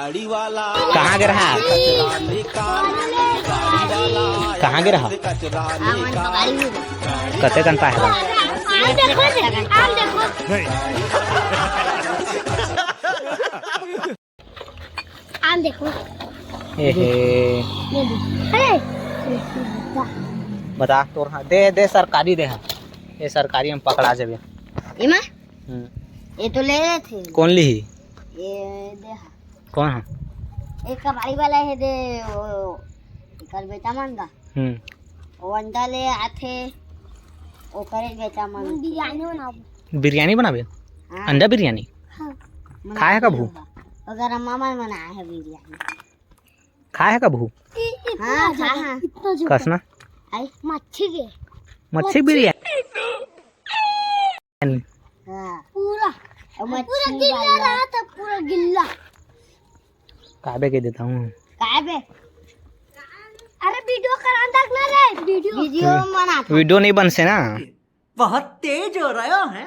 गाड़ी वाला कहाँ गिरा है? कहाँ गिरा? कते कन पाए आम देखो। बता तोर हाँ दे दे सरकारी दे हाँ ये सरकारी हम पकड़ा जब ये तो ले रहे थे। कौन ली? ये दे कौन है? एक कबाड़ी वाला है दे वो कर बेचा मांगा वो अंडा ले आथे वो करे बेचा मांगा बिरयानी बनाओ। बिरयानी बनाबे? अंडा बिरयानी खाए का भू? अगर मामा बनाया है बिरयानी खाए का भू? हाँ हाँ कसना मच्छी के मच्छी बिरयानी पूरा पूरा गिल्ला रहा था पूरा गिल्ला काबे के देता हूँ काबे। अरे वीडियो करा तक ना रे वीडियो बना वीडियो नहीं बन से ना बहुत तेज हो रहा है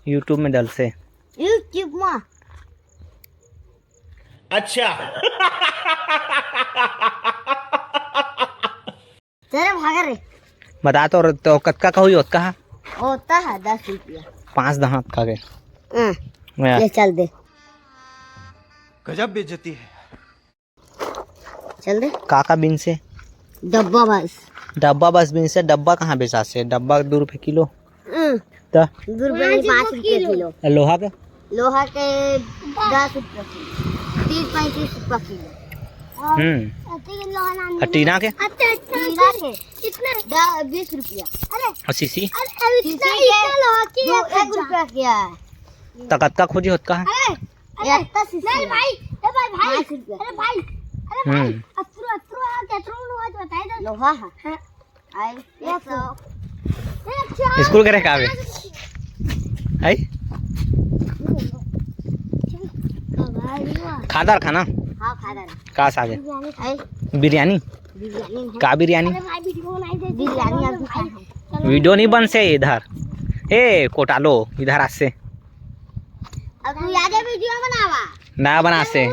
यूट्यूब में डल से यूट्यूब में। अच्छा तेरे भाग रे बता तो कतका कहू होता है होता है 10 रुपया 5 दांत खा गए ले चल दे गजब बेइज्जती है। चल दे काका बिन से डब्बा बस बिन से डब्बा कहाँ बेचा से डब्बा 2 रुपए किलो तो 2 रुपए 5 रुपए किलो लोहा के लोहा के 10 रुपए 30-35 रुपए किलो टीना के कितना 20 रुपया। अरे और सीसी एक रुपया क्या है तकत्ता खोजी होत का है नहीं भाई भाई अरे भाई लोहा है स्कूल करे कावे है खादार खाना हाँ खाना का सागे बिरयानी का बिरयानी वीडियो नहीं बन से इधर ए कोटालो इधर आज से अब तू याद है वीडियो बनावा ना बना से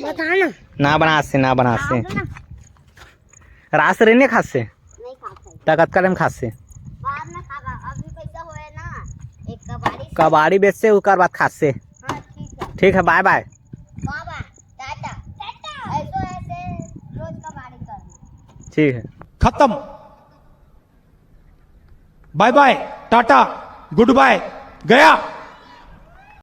बताना ना बना से रास रहने खास से नहीं खाता ताकत का खास से बाद में खावा अभी पैसा होए ना एक कबाड़ी बेच से उसके बाद खास से हाँ ठीक है बाय बाय बाबा टाटा टाटा ऐसे रोज कबाड़ी करना ठीक है खत्म bye bye tata goodbye गया।